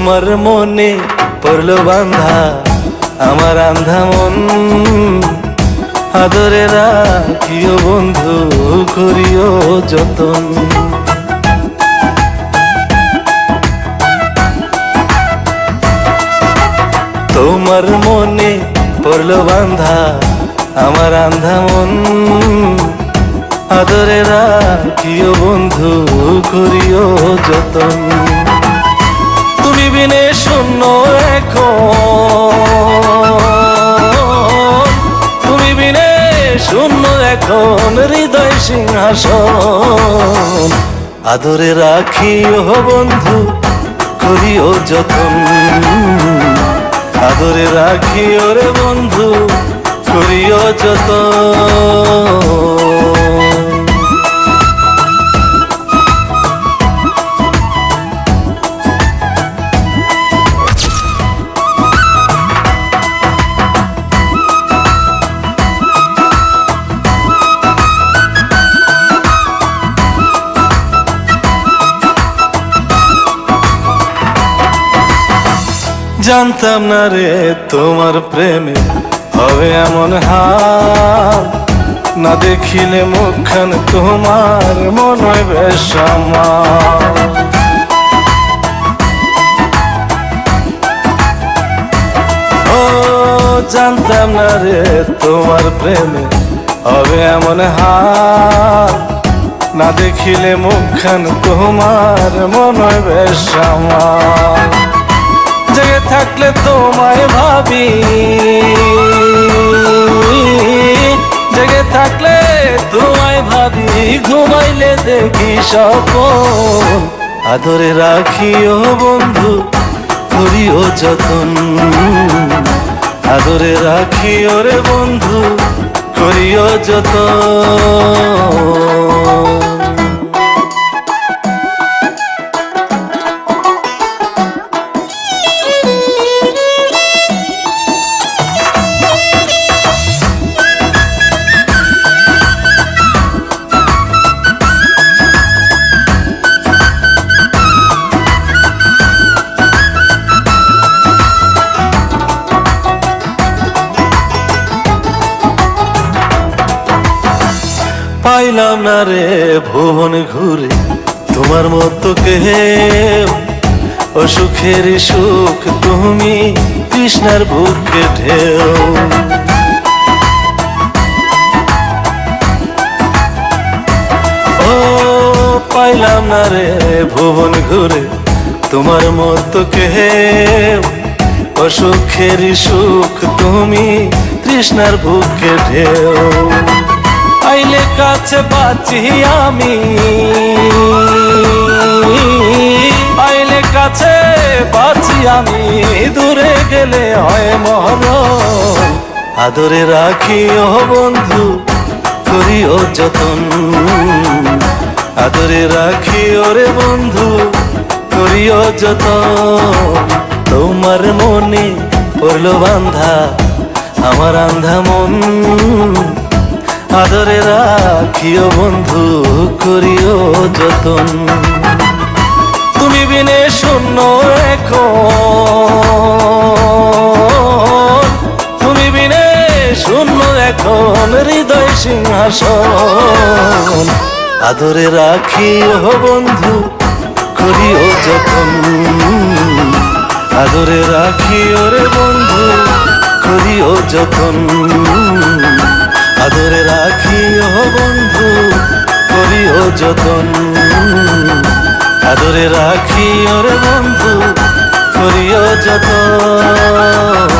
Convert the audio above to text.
তোমার মনে পড়লো বান্ধা আমার আন্ধা মন, আদরে রাখিও বন্ধু করিও যতন। তোমার মনে পড়লো বান্ধা আমার আন্ধা মন, আদরে রাখিও বন্ধু করিও যতন। তুমি বিনে শূন্য এখন, তুমি বিনে শূন্য এখন হৃদয় সিংহাসন, আদরে রাখিও বন্ধু করিও যতন, আদরে রাখিও রে বন্ধু করিও যতন। জানতাম না রে তোমার প্রেমে হবে এমন হাল, না দেখিলে মুখখান তোমার মনে হয় বেশ আমার। ও জানতাম না রে তোমার প্রেমে হবে এমন হাল, না দেখিলে মুখখান তোমার মনে হয় বেশ আমার। জেগে থাকলে তোমায় ভাবি, জেগে থাকলে তোমায় ভাবি, ঘুমাইলে দেখি স্বপ্ন, আদরে রাখিও বন্ধু করিও যতন, আদরে রাখিও রে বন্ধু করিও যতন। পাইলাম না রে ভুবন ঘুরে তোমার মতো কেউ, ও সুখের সুখ তুমি কৃষ্ণার বুকে ঢেউ। ও পাইলাম না রে ভুবন ঘুরে তোমার মতো কেউ, ও সুখের সুখ তুমি কৃষ্ণার বুকে ঢেউ। আইলে কাছে বাঁচি আমি, আইলে কাছে বাঁচি আমি, দূরে গেলে হয় মরণ, আদরে রাখিও বন্ধু করিও যতন, আদরে রাখিও রে বন্ধু করিও যতন। তোমার মনে পড়লো বান্ধা আমার আন্ধা মন, আদরে রাখিও বন্ধু করিও যতন। তুমি বিনে শূন্য এখন, তুমি বিনে শূন্য এখন হৃদয় সিংহাসন, আদরে রাখিও বন্ধু করিও যতন, আদরে রাখিও রে বন্ধু করিও যতন, আদরে রাখিও বন্ধু করিও যতন, আদরে রাখিও রে বন্ধু করিও যতন।